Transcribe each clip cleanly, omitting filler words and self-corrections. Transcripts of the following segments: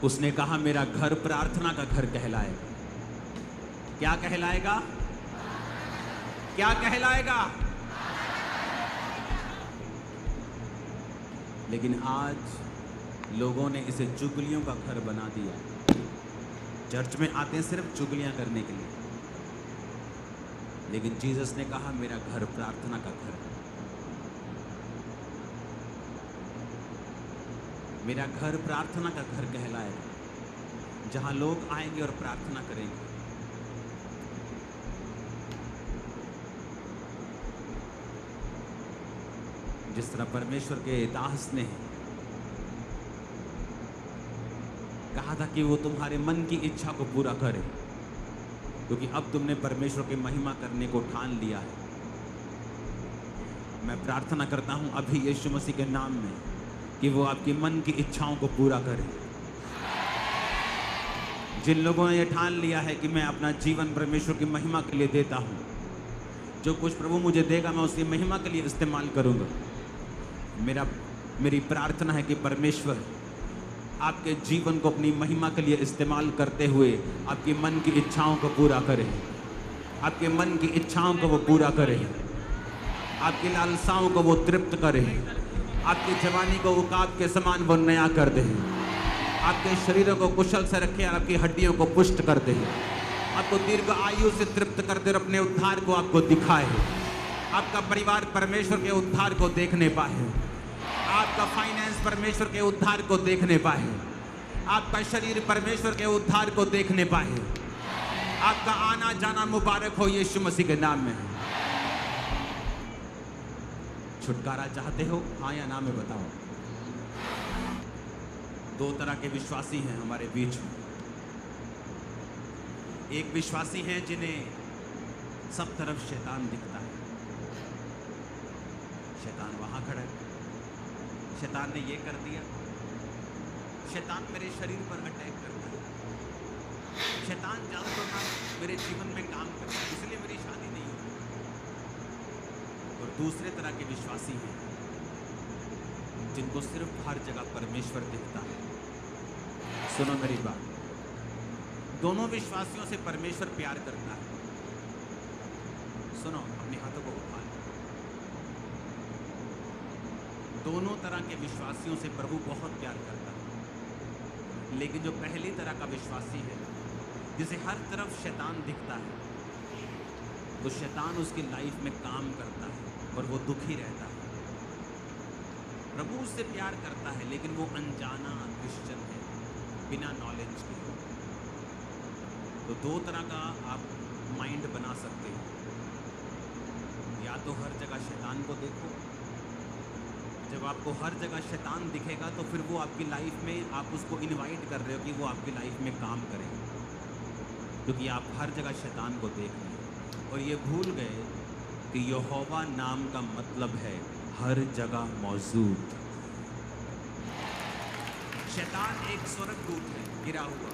उसने कहा मेरा घर प्रार्थना का घर कहलाएगा। क्या कहलाएगा? क्या कहलाएगा? लेकिन आज लोगों ने इसे चुगलियों का घर बना दिया। चर्च में आते हैं सिर्फ चुगलियां करने के लिए, लेकिन जीसस ने कहा मेरा घर प्रार्थना का घर है। मेरा घर प्रार्थना का घर कहलाएगा, जहां लोग आएंगे और प्रार्थना करेंगे। जिस तरह परमेश्वर के दास ने कहा था कि वो तुम्हारे मन की इच्छा को पूरा करे, क्योंकि अब तुमने परमेश्वर की महिमा करने को ठान लिया है। मैं प्रार्थना करता हूं अभी यीशु मसीह के नाम में कि वो आपकी मन की इच्छाओं को पूरा करे। जिन लोगों ने ये ठान लिया है कि मैं अपना जीवन परमेश्वर की महिमा के लिए देता हूं, जो कुछ प्रभु मुझे देगा मैं उसकी महिमा के लिए इस्तेमाल करूंगा। मेरी प्रार्थना है कि परमेश्वर आपके जीवन को अपनी महिमा के लिए इस्तेमाल करते हुए आपकी मन की इच्छाओं को पूरा करे, आपके मन की इच्छाओं को वो पूरा करे, आपकी लालसाओं को वो तृप्त करे, आपकी जवानी को उकाब के समान वो नया कर दे, आपके शरीरों को कुशल से रखे और आपकी हड्डियों को पुष्ट कर दे, आपको दीर्घ आयु से तृप्त कर दे और अपने उद्धार को आपको दिखाए, आपका परिवार परमेश्वर के उद्धार को देखने पाए, आपका फाइनेंस परमेश्वर के उद्धार को देखने पाए, आपका शरीर परमेश्वर के उद्धार को देखने पाए। आपका आना जाना मुबारक हो यीशु मसीह के नाम में। छुटकारा चाहते हो? हाँ या ना में बताओ। दो तरह के विश्वासी हैं हमारे बीच में। एक विश्वासी हैं जिन्हें सब तरफ शैतान दिखता है। शैतान वहां खड़ा है, शैतान ने ये कर दिया, शैतान मेरे शरीर पर अटैक करता है, शैतान जानता था मेरे जीवन में काम करता है, इसलिए मेरी शादी नहीं होती। और दूसरे तरह के विश्वासी हैं जिनको सिर्फ हर जगह परमेश्वर दिखता है। सुनो मेरी बात, दोनों विश्वासियों से परमेश्वर प्यार करता है। सुनो, अपने हाथों को उठा लो। दोनों तरह के विश्वासियों से प्रभु बहुत प्यार करता है, लेकिन जो पहली तरह का विश्वासी है जिसे हर तरफ शैतान दिखता है, तो शैतान उसकी लाइफ में काम करता है और वो दुखी रहता है। प्रभु उससे प्यार करता है, लेकिन वो अनजाना क्रिश्चियन है, बिना नॉलेज के। तो दो तरह का आप माइंड बना सकते हो। या तो हर जगह शैतान को देखो, जब आपको हर जगह शैतान दिखेगा तो फिर वो आपकी लाइफ में, आप उसको इनवाइट कर रहे हो कि वो आपकी लाइफ में काम करे, क्योंकि आप हर जगह शैतान को देख रहे हो और ये भूल गए कि यहोवा नाम का मतलब है हर जगह मौजूद। शैतान एक स्वर्गदूत है गिरा हुआ,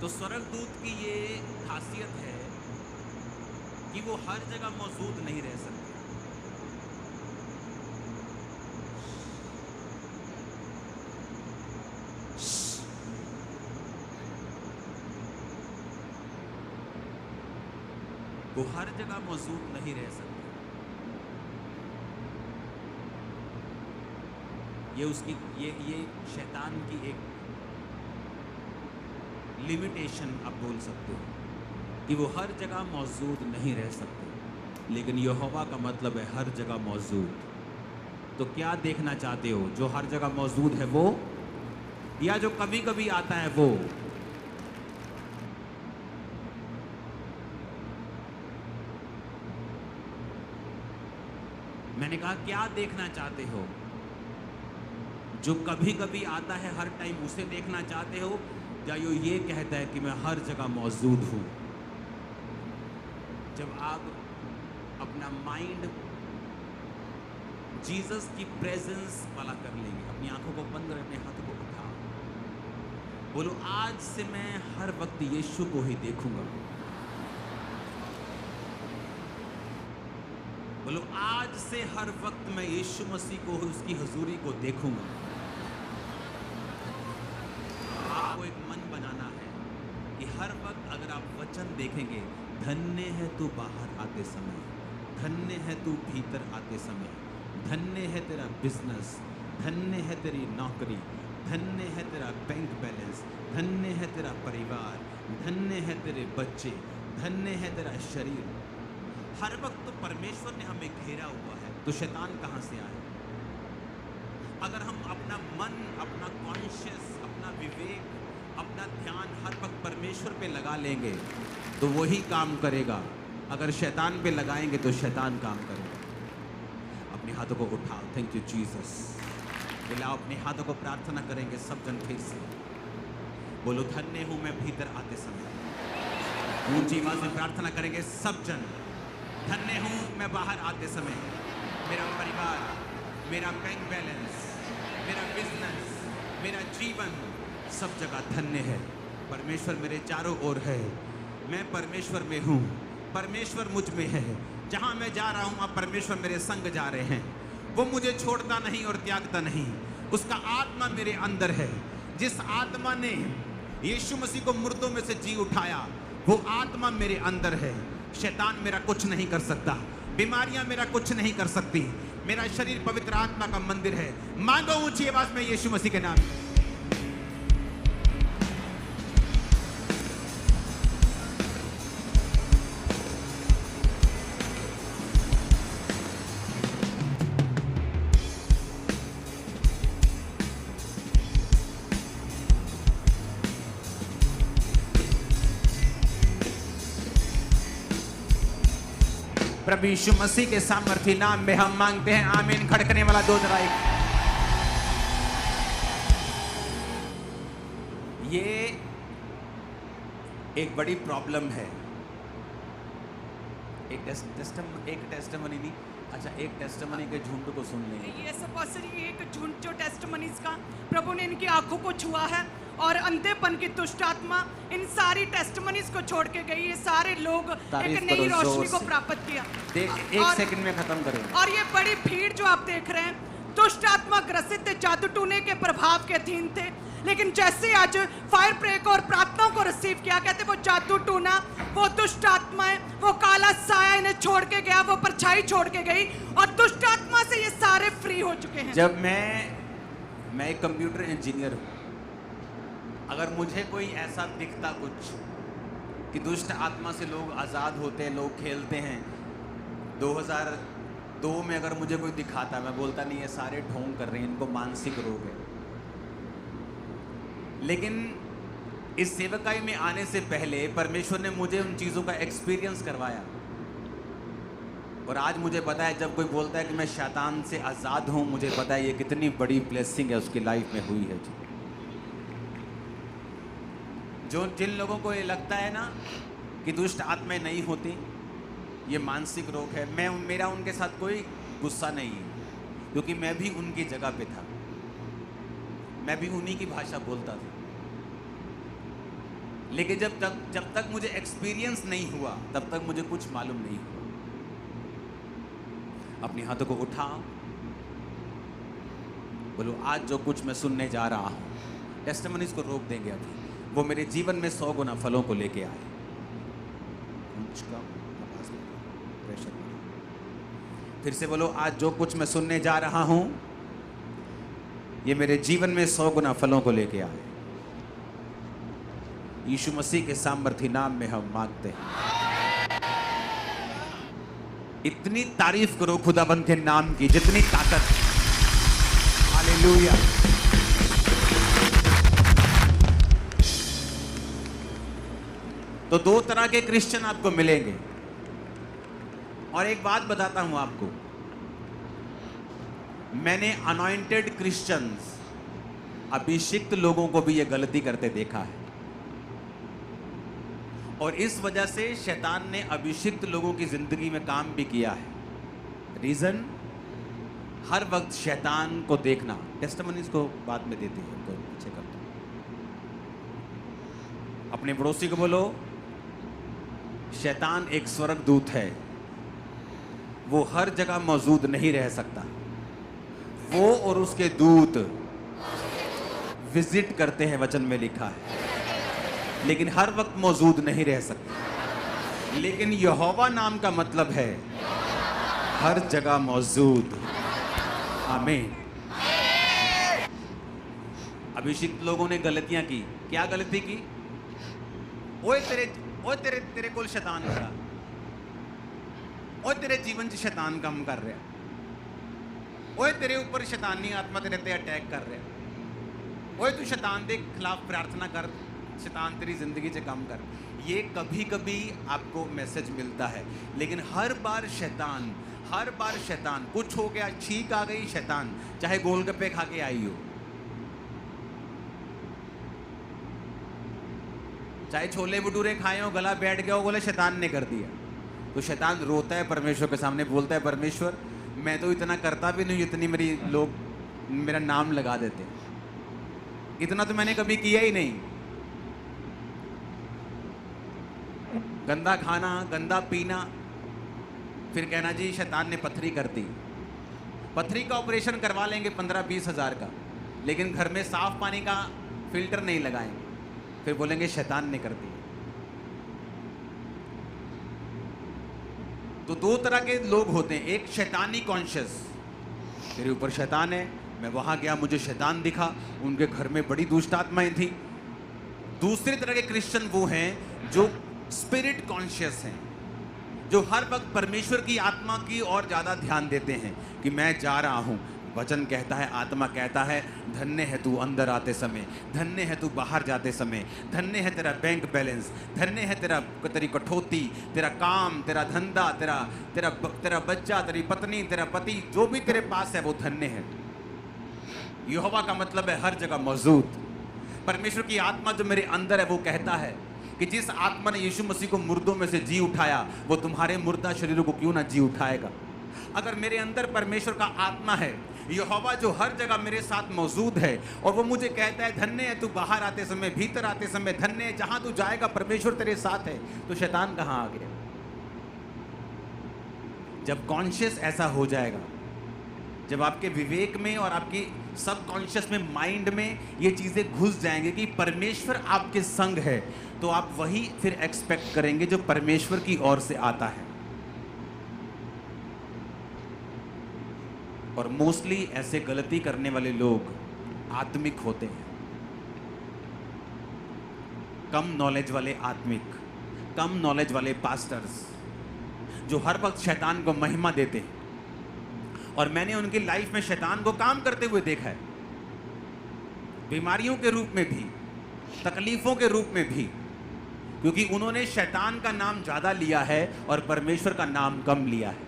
तो स्वर्गदूत की ये खासियत है कि वो हर जगह मौजूद नहीं रह सकते। वो हर जगह मौजूद नहीं रह सकते। ये उसकी ये शैतान की एक लिमिटेशन आप बोल सकते हो कि वो हर जगह मौजूद नहीं रह सकते, लेकिन यहोवा का मतलब है हर जगह मौजूद। तो क्या देखना चाहते हो, जो हर जगह मौजूद है वो, या जो कभी कभी आता है वो? मैंने कहा क्या देखना चाहते हो, जो कभी कभी आता है हर टाइम उसे देखना चाहते हो, या ये कहता है कि मैं हर जगह मौजूद हूं? जब आप अपना माइंड जीसस की प्रेजेंस वाला कर लेंगे, अपनी आंखों को बंद कर अपने हाथों को उठाओ, बोलो आज से मैं हर वक्त यीशु को ही देखूंगा। बोलो आज से हर वक्त मैं यीशु मसीह को, उसकी हुजूरी को देखूंगा। एक मन बनाना है कि हर वक्त अगर आप वचन देखेंगे, धन्य है तू बाहर आते समय, धन्य है तू भीतर आते समय, धन्य है तेरा बिजनेस, धन्य है तेरी नौकरी, धन्य है तेरा बैंक बैलेंस, धन्य है तेरा परिवार, धन्य है तेरे बच्चे, धन्य है तेरा शरीर। हर वक्त तो परमेश्वर ने हमें घेरा हुआ है, तो शैतान कहाँ से आए? अगर हम अपना मन, अपना कॉन्शियस, अपना विवेक, अपना ध्यान हर वक्त परमेश्वर पे लगा लेंगे तो वही काम करेगा। अगर शैतान पे लगाएंगे तो शैतान काम करेगा। अपने हाथों को उठाओ, थैंक यू जीसस। मिलाओ अपने हाथों को, प्रार्थना करेंगे सब जन फिर से। बोलो, धन्य हूं मैं भीतर आते समय। ऊंची आवाज में प्रार्थना करेंगे सब जन। धन्य हूं मैं बाहर आते समय। मेरा परिवार, मेरा बैंक बैलेंस, मेरा बिजनेस, मेरा जीवन, सब जगह धन्य है। परमेश्वर मेरे चारों ओर है, मैं परमेश्वर में हूँ, परमेश्वर मुझ में है। जहाँ मैं जा रहा हूँ वहाँ परमेश्वर मेरे संग जा रहे हैं। वो मुझे छोड़ता नहीं और त्यागता नहीं। उसका आत्मा मेरे अंदर है। जिस आत्मा ने यीशु मसीह को मुर्दों में से जी उठाया, वो आत्मा मेरे अंदर है। शैतान मेरा कुछ नहीं कर सकता, बीमारियां मेरा कुछ नहीं कर सकती। मेरा शरीर पवित्र आत्मा का मंदिर है। मांगो ऊंची आवाज में यीशु मसीह के नाम। प्रभु यीशु मसीह के सामर्थी नाम में हम मांगते हैं, आमीन। खड़कने वाला दो जरा ये एक बड़ी प्रॉब्लम है। एक टेस्टिमनी नहीं, अच्छा एक टेस्टिमनी के झुंड को सुन लेंगे। ये सपोज़ एक झुंड जो टेस्टिमनीज का प्रभु ने इनकी आंखों को छुआ है और अंधेपन की दुष्ट आत्मा इन सारी टेस्टिमनीज को छोड़ के गई। ये सारे लोग एक नई रोशनी को प्राप्त किया। एक सेकंड में खत्म करें। और ये बड़ी भीड़ जो आप देख रहे हैं, दुष्ट आत्मा ग्रसित थे, जादू टूने के प्रभाव के अधीन थे। लेकिन जैसे आज फायर ब्रेक और प्रार्थनाओं को रिसीव किया, कहते वो जादू टूना, वो दुष्ट आत्मा है, वो काला साया इन्हें छोड़ के गया, वो परछाई छोड़ के गई और दुष्ट आत्मा से ये सारे फ्री हो चुके हैं। जब मैं एक कंप्यूटर इंजीनियर हूँ, अगर मुझे कोई ऐसा दिखता कुछ कि दुष्ट आत्मा से लोग आज़ाद होते हैं, लोग खेलते हैं, 2002 में अगर मुझे कोई दिखाता, मैं बोलता नहीं ये सारे ढोंग कर रहे हैं, इनको मानसिक रोग है। लेकिन इस सेवकाई में आने से पहले परमेश्वर ने मुझे उन चीज़ों का एक्सपीरियंस करवाया और आज मुझे पता है, जब कोई बोलता है कि मैं शैतान से आज़ाद हूँ, मुझे पता है ये कितनी बड़ी ब्लेसिंग है उसकी लाइफ में हुई है। जिन लोगों को ये लगता है ना कि दुष्ट आत्माएं नहीं होती, ये मानसिक रोग है, मेरा उनके साथ कोई गुस्सा नहीं है, क्योंकि मैं भी उनकी जगह पे था, मैं भी उन्हीं की भाषा बोलता था। लेकिन जब तक मुझे एक्सपीरियंस नहीं हुआ, तब तक मुझे कुछ मालूम नहीं हुआ। अपने हाथों को उठाओ, बोलो आज जो कुछ मैं सुनने जा रहा हूं, टेस्टिमनीज को रोक देंगे अभी, वो मेरे जीवन में 100 गुना फलों को लेके आए। फिर से बोलो, आज जो कुछ मैं सुनने जा रहा हूं, ये मेरे जीवन में 100 गुना फलों को लेके आए। यीशु मसीह के सामर्थी नाम में हम मांगते हैं। इतनी तारीफ करो खुदाबंद के नाम की जितनी ताकत। हालेलुया। तो 2 तरह के क्रिश्चियन आपको मिलेंगे। और एक बात बताता हूं आपको, मैंने अनॉइंटेड क्रिश्चियंस, अभिषिक्त लोगों को भी ये गलती करते देखा है, और इस वजह से शैतान ने अभिषिक्त लोगों की जिंदगी में काम भी किया है। रीजन, हर वक्त शैतान को देखना। टेस्टिमनीज को बाद में देते हैं, पीछे कर दो। अपने पड़ोसी को बोलो, शैतान एक स्वर्गदूत है, वो हर जगह मौजूद नहीं रह सकता। वो और उसके दूत विजिट करते हैं, वचन में लिखा है, लेकिन हर वक्त मौजूद नहीं रह सकते। लेकिन यहोवा नाम का मतलब है हर जगह मौजूद। आमीन। अभिषिक्त लोगों ने गलतियां की। क्या गलती की? ओए तेरे तेरे कोल शैतान खड़ा, ओए तेरे जीवन च शैतान काम कर रहा, ओए तेरे ऊपर शैतानी आत्मा तेरे ते अटैक कर रहा, ओए तू शैतान के खिलाफ प्रार्थना कर, शैतान तेरी जिंदगी से काम कर। ये कभी कभी आपको मैसेज मिलता है, लेकिन हर बार शैतान कुछ हो गया, छींक आ गई, शैतान चाहे गोलगप्पे खा के आई हो, चाहे छोले भटूरे खाए हो, गला बैठ गया हो, बोले शैतान ने कर दिया। तो शैतान रोता है परमेश्वर के सामने, बोलता है परमेश्वर मैं तो इतना करता भी नहीं, इतनी मेरी लोग मेरा नाम लगा देते, इतना तो मैंने कभी किया ही नहीं। गंदा खाना, गंदा पीना, फिर कहना जी शैतान ने पथरी कर दी। पथरी का ऑपरेशन करवा लेंगे 15-20 हज़ार का, लेकिन घर में साफ पानी का फिल्टर नहीं लगाएंगे, फिर बोलेंगे शैतान ने कर दी। तो दो तरह के लोग होते हैं, एक शैतानी कॉन्शियस, तेरे ऊपर शैतान है, मैं वहां गया मुझे शैतान दिखा, उनके घर में बड़ी दुष्ट आत्माएं थी। दूसरी तरह के क्रिश्चियन वो हैं जो स्पिरिट कॉन्शियस हैं, जो हर वक्त परमेश्वर की आत्मा की ओर ज़्यादा ध्यान देते हैं कि मैं जा रहा हूँ। वचन कहता है, आत्मा कहता है, धन्य है तू अंदर आते समय, धन्य है तू बाहर जाते समय, धन्य है तेरा बैंक बैलेंस, धन्य है तेरी कठौती, तेरा काम, तेरा धंधा, तेरा बच्चा, तेरी पत्नी, तेरा पति, जो भी तेरे पास है वो धन्य है। यहोवा का मतलब है हर जगह मौजूद। परमेश्वर की आत्मा जो मेरे अंदर है वो कहता है कि जिस आत्मा ने यीशु मसीह को मुर्दों में से जी उठाया, वो तुम्हारे मुर्दा शरीरों को क्यों ना जी उठाएगा। अगर मेरे अंदर परमेश्वर का आत्मा है, यहोवा जो हर जगह मेरे साथ मौजूद है, और वो मुझे कहता है धन्य है तू बाहर आते समय, भीतर आते समय, धन्य है जहां तू जाएगा परमेश्वर तेरे साथ है, तो शैतान कहां आ गया। जब कॉन्शियस ऐसा हो जाएगा, जब आपके विवेक में और आपकी सब कॉन्शियस में, माइंड में ये चीजें घुस जाएंगे कि परमेश्वर आपके संग है, तो आप वही फिर एक्सपेक्ट करेंगे जो परमेश्वर की ओर से आता है। और मोस्टली ऐसे गलती करने वाले लोग आत्मिक होते हैं, कम नॉलेज वाले आत्मिक, कम नॉलेज वाले पास्टर्स जो हर वक्त शैतान को महिमा देते हैं। और मैंने उनकी लाइफ में शैतान को काम करते हुए देखा है, बीमारियों के रूप में भी, तकलीफों के रूप में भी, क्योंकि उन्होंने शैतान का नाम ज्यादा लिया है और परमेश्वर का नाम कम लिया है।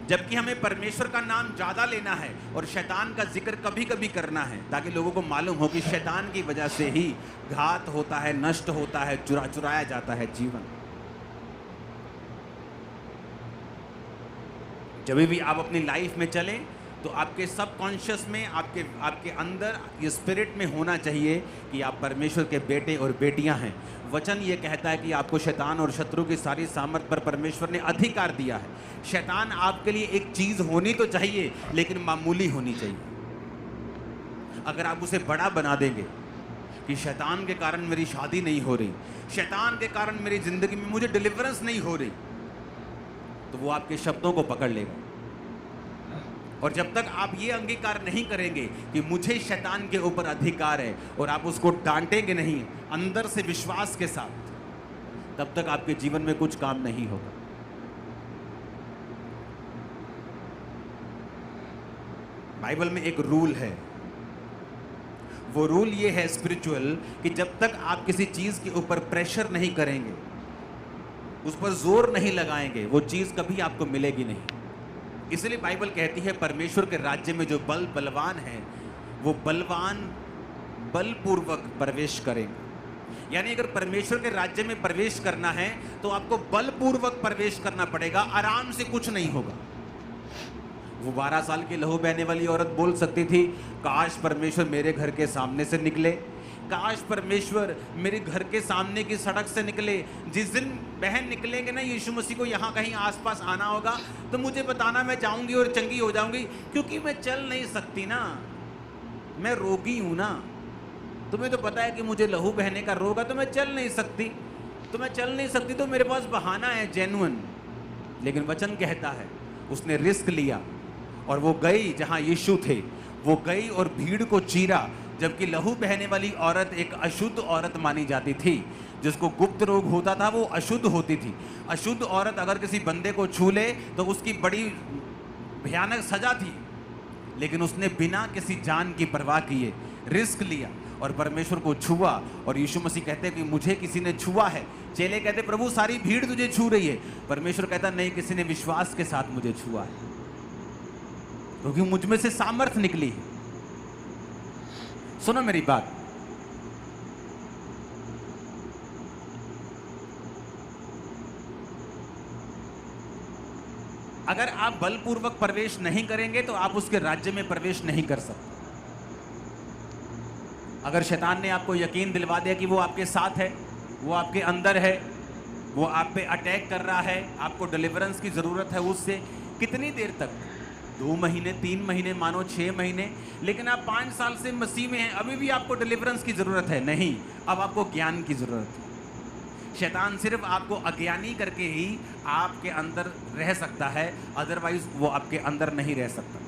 जबकि हमें परमेश्वर का नाम ज्यादा लेना है और शैतान का जिक्र कभी कभी करना है, ताकि लोगों को मालूम हो कि शैतान की वजह से ही घात होता है, नष्ट होता है, चुराया जाता है जीवन। जब भी आप अपनी लाइफ में चलें तो आपके सबकॉन्शियस में, आपके अंदर ये स्पिरिट में होना चाहिए कि आप परमेश्वर के बेटे और बेटियां हैं। वचन ये कहता है कि आपको शैतान और शत्रु की सारी सामर्थ पर परमेश्वर ने अधिकार दिया है। शैतान आपके लिए एक चीज होनी तो चाहिए, लेकिन मामूली होनी चाहिए। अगर आप उसे बड़ा बना देंगे कि शैतान के कारण मेरी शादी नहीं हो रही, शैतान के कारण मेरी जिंदगी में मुझे डिलीवरेंस नहीं हो रही, तो वो आपके शब्दों को पकड़ लेगा। और जब तक आप ये अंगीकार नहीं करेंगे कि मुझे शैतान के ऊपर अधिकार है, और आप उसको डांटेंगे नहीं अंदर से विश्वास के साथ, तब तक आपके जीवन में कुछ काम नहीं होगा। बाइबल में एक रूल है, वो रूल ये है स्पिरिचुअल, कि जब तक आप किसी चीज के ऊपर प्रेशर नहीं करेंगे, उस पर जोर नहीं लगाएंगे, वो चीज कभी आपको मिलेगी नहीं। इसलिए बाइबल कहती है परमेश्वर के राज्य में जो बलवान है, वो बलवान बलपूर्वक प्रवेश करेंगे। यानी अगर परमेश्वर के राज्य में प्रवेश करना है तो आपको बलपूर्वक प्रवेश करना पड़ेगा, आराम से कुछ नहीं होगा। वो 12 साल की लहू बहने वाली औरत बोल सकती थी, काश परमेश्वर मेरे घर के सामने से निकले, काश परमेश्वर मेरे घर के सामने की सड़क से निकले। जिस दिन बहन निकलेंगे ना, यीशु मसीह को यहाँ कहीं आसपास आना होगा, तो मुझे बताना, मैं जाऊंगी और चंगी हो जाऊंगी, क्योंकि मैं चल नहीं सकती ना। मैं रोगी हूं ना, तुम्हें तो पता है कि मुझे लहू बहने का रोग है, तो मैं चल नहीं सकती, तो मेरे पास बहाना है जेन्युइन। लेकिन वचन कहता है उसने रिस्क लिया और वो गई जहां यीशु थे, वो गई और भीड़ को चीरा। जबकि लहू बहने वाली औरत एक अशुद्ध औरत मानी जाती थी, जिसको गुप्त रोग होता था, वो अशुद्ध होती थी। अशुद्ध औरत अगर किसी बंदे को छू ले तो उसकी बड़ी भयानक सजा थी। लेकिन उसने बिना किसी जान की परवाह किए रिस्क लिया और परमेश्वर को छुआ। और यीशु मसीह कहते हैं कि मुझे किसी ने छुआ है। चेले कहते प्रभु सारी भीड़ तुझे छू रही है। परमेश्वर कहता नहीं, किसी ने विश्वास के साथ मुझे छुआ है, क्योंकि मुझ में से सामर्थ निकली है। सुनो मेरी बात, अगर आप बलपूर्वक प्रवेश नहीं करेंगे तो आप उसके राज्य में प्रवेश नहीं कर सकते। अगर शैतान ने आपको यकीन दिलवा दिया कि वो आपके साथ है, वो आपके अंदर है, वो आप पे अटैक कर रहा है, आपको डिलीवरेंस की जरूरत है उससे, कितनी देर तक? 2 महीने, 3 महीने, मानो 6 महीने, लेकिन आप 5 साल से मसीह में हैं, अभी भी आपको डिलीवरेंस की जरूरत है? नहीं, अब आपको ज्ञान की जरूरत है। शैतान सिर्फ आपको अज्ञानी करके ही आपके अंदर रह सकता है, अदरवाइज वो आपके अंदर नहीं रह सकता।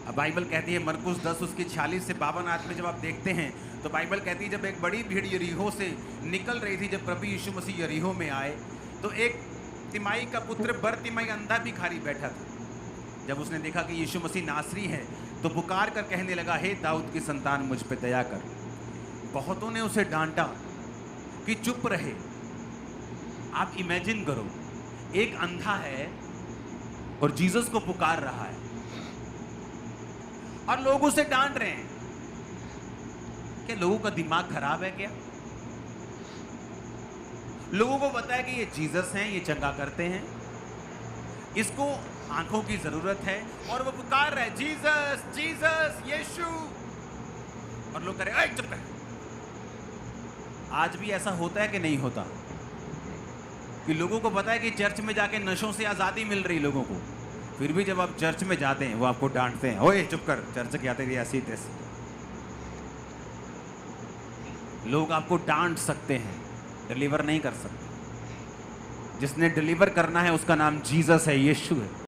अब बाइबल कहती है मरकुस 10 उसकी 46 से 52 आयत में जब आप देखते हैं तो बाइबल कहती है जब एक बड़ी भीड़ यरीहो से निकल रही थी, जब प्रभु यीशु मसीह यरीहो में आए तो एक तिमाई का पुत्र बरतिमाई अंधा भिखारी बैठा था। जब उसने देखा कि यीशु मसीह नासरी है तो पुकार कर कहने लगा, हे दाऊद की संतान मुझ पे दया कर। बहुतों ने उसे डांटा कि चुप रहे। आप इमेजिन करो, एक अंधा है और जीसस को पुकार रहा है और लोग उसे डांट रहे हैं। क्या लोगों का दिमाग खराब है क्या? लोगों को पता है कि ये जीसस हैं, ये चंगा करते हैं, इसको आंखों की जरूरत है और वो पुकार रहे जीसस जीसस यीशु, और लोग कह रहे चुप कर। आज भी ऐसा होता है कि नहीं होता कि लोगों को पता है कि चर्च में जाके नशों से आजादी मिल रही लोगों को, फिर भी जब आप चर्च में जाते हैं वो आपको डांटते हैं, ओए चुप कर, चर्च के आते ऐसी तैसी। लोग आपको डांट सकते हैं, डिलीवर नहीं कर सकते। जिसने डिलीवर करना है उसका नाम जीसस है, यीशु है।